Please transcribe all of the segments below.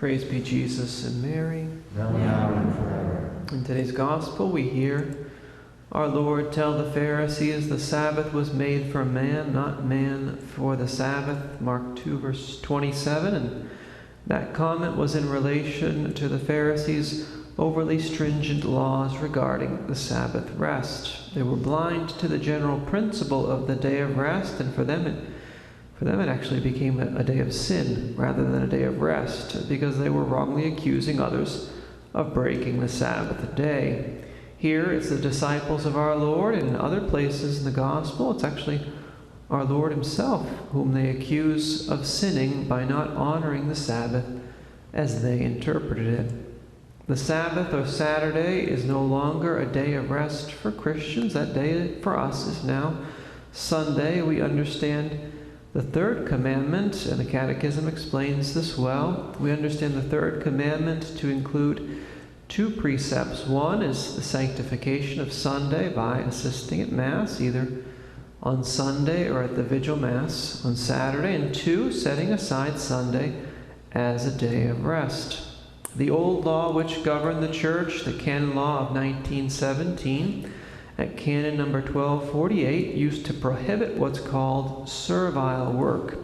Praise be Jesus and Mary. Now and forever. In today's Gospel we hear our Lord tell the Pharisees the Sabbath was made for man, not man for the Sabbath. Mark 2 verse 27. And that comment was in relation to the Pharisees' overly stringent laws regarding the Sabbath rest. They were blind to the general principle of the day of rest, and for them it actually became a day of sin rather than a day of rest, because they were wrongly accusing others of breaking the Sabbath day. Here it's the disciples of our Lord, and in other places in the Gospel it's actually our Lord himself whom they accuse of sinning by not honoring the Sabbath as they interpreted it. The Sabbath or Saturday is no longer a day of rest for Christians. That day for us is now Sunday. We understand the third commandment, and the Catechism explains this well. We understand the third commandment to include two precepts. One is the sanctification of Sunday by assisting at Mass, either on Sunday or at the Vigil Mass on Saturday. And two, setting aside Sunday as a day of rest. The old law which governed the Church, the canon law of 1917, at canon number 1248, used to prohibit what's called servile work.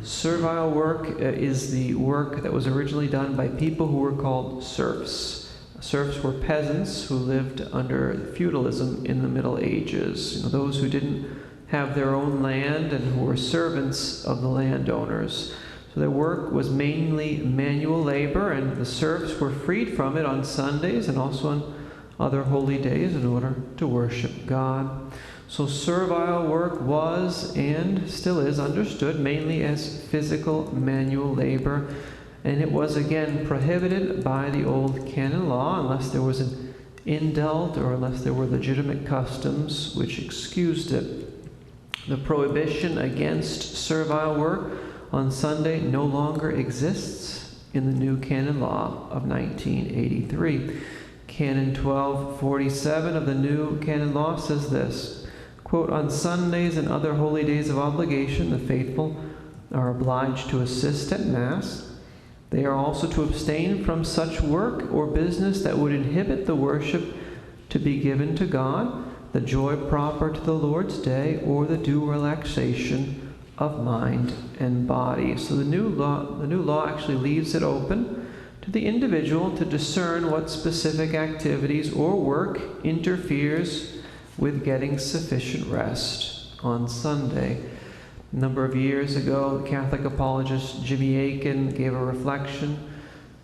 Servile work is the work that was originally done by people who were called serfs. Serfs were peasants who lived under feudalism in the Middle Ages. Those who didn't have their own land and who were servants of the landowners. So their work was mainly manual labor, and the serfs were freed from it on Sundays and also on other holy days in order to worship God. So servile work was and still is understood mainly as physical manual labor, and it was again prohibited by the old canon law unless there was an indult or unless there were legitimate customs which excused it. The prohibition against servile work on Sunday no longer exists in the new canon law of 1983. Canon 1247 of the new canon law says this, quote, "On Sundays and other holy days of obligation, the faithful are obliged to assist at Mass. They are also to abstain from such work or business that would inhibit the worship to be given to God, the joy proper to the Lord's day, or the due relaxation of mind and body." So the new law actually leaves it open to the individual to discern what specific activities or work interferes with getting sufficient rest on Sunday. A number of years ago, Catholic apologist Jimmy Akin gave a reflection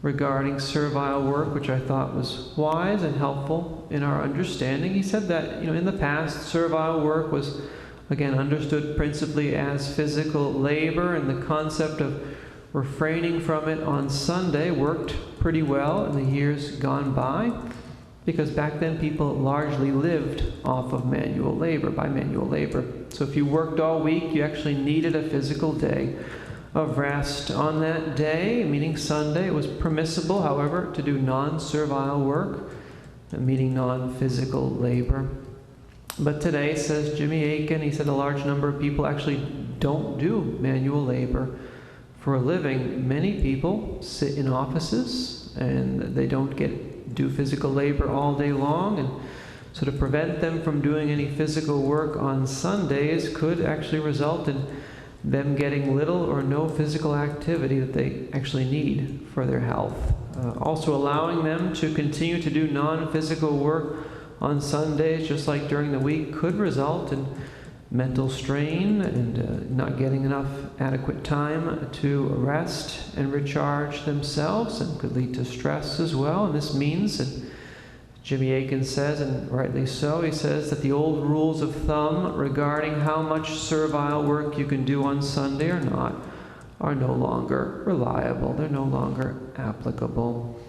regarding servile work, which I thought was wise and helpful in our understanding. He said that, in the past, servile work was, again, understood principally as physical labor, and the concept of refraining from it on Sunday worked pretty well in the years gone by, because back then people largely lived off of manual labor, by manual labor. So if you worked all week, you actually needed a physical day of rest. On that day, meaning Sunday, it was permissible, however, to do non-servile work, meaning non-physical labor. But today, says Jimmy Akin, he said a large number of people actually don't do manual labor for a living. Many people sit in offices and they don't do physical labor all day long, and so to prevent them from doing any physical work on Sundays could actually result in them getting little or no physical activity that they actually need for their health. Also allowing them to continue to do non-physical work on Sundays, just like during the week, could result in mental strain and not getting enough adequate time to rest and recharge themselves, and could lead to stress as well. And this means, and Jimmy Akin says, and rightly so, he says that the old rules of thumb regarding how much servile work you can do on Sunday or not are no longer reliable. They're no longer applicable.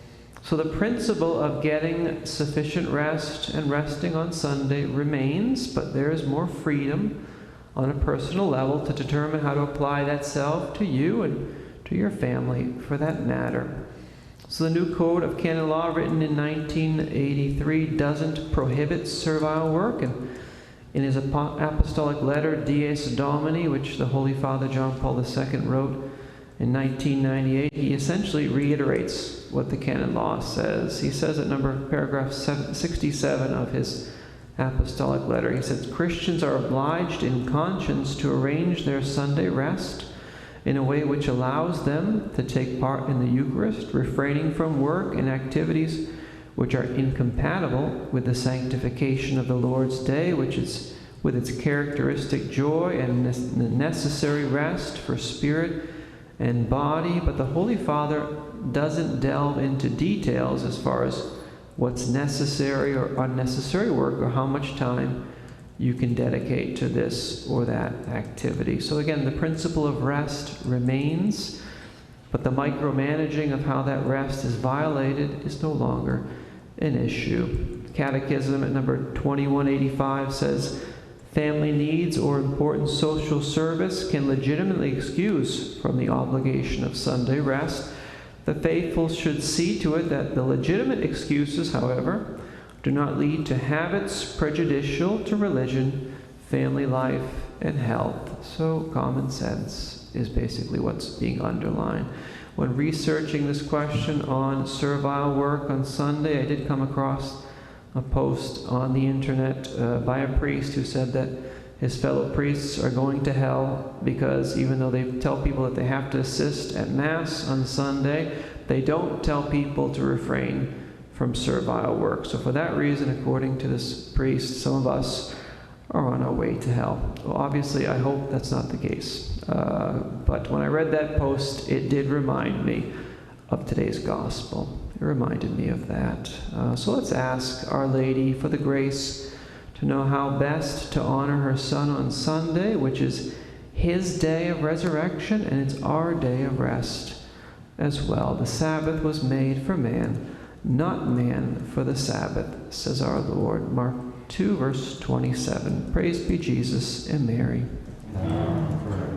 So the principle of getting sufficient rest and resting on Sunday remains, but there is more freedom on a personal level to determine how to apply that self to you and to your family for that matter. So the new code of canon law, written in 1983, doesn't prohibit servile work, and in his apostolic letter, Dies Domini, which the Holy Father John Paul II wrote in 1998, he essentially reiterates what the canon law says. He says at paragraph 67 of his apostolic letter, he says, Christians are obliged in conscience to arrange their Sunday rest in a way which allows them to take part in the Eucharist, refraining from work and activities which are incompatible with the sanctification of the Lord's day, which is with its characteristic joy and the necessary rest for spirit and body. But the Holy Father doesn't delve into details as far as what's necessary or unnecessary work, or how much time you can dedicate to this or that activity. So again, the principle of rest remains, but the micromanaging of how that rest is violated is no longer an issue. Catechism at number 2185 says, family needs or important social service can legitimately excuse from the obligation of Sunday rest. The faithful should see to it that the legitimate excuses, however, do not lead to habits prejudicial to religion, family life, and health. So common sense is basically what's being underlined. When researching this question on servile work on Sunday, I did come across a post on the internet by a priest who said that his fellow priests are going to hell because even though they tell people that they have to assist at Mass on Sunday, they don't tell people to refrain from servile work. So for that reason, according to this priest, some of us are on our way to hell. Well, obviously, I hope that's not the case. But when I read that post, it did remind me of today's gospel. It reminded me of that. So let's ask Our Lady for the grace to know how best to honor her Son on Sunday, which is His day of resurrection, and it's our day of rest as well. The Sabbath was made for man, not man for the Sabbath, says our Lord. Mark 2, verse 27. Praise be Jesus and Mary. Now and forever.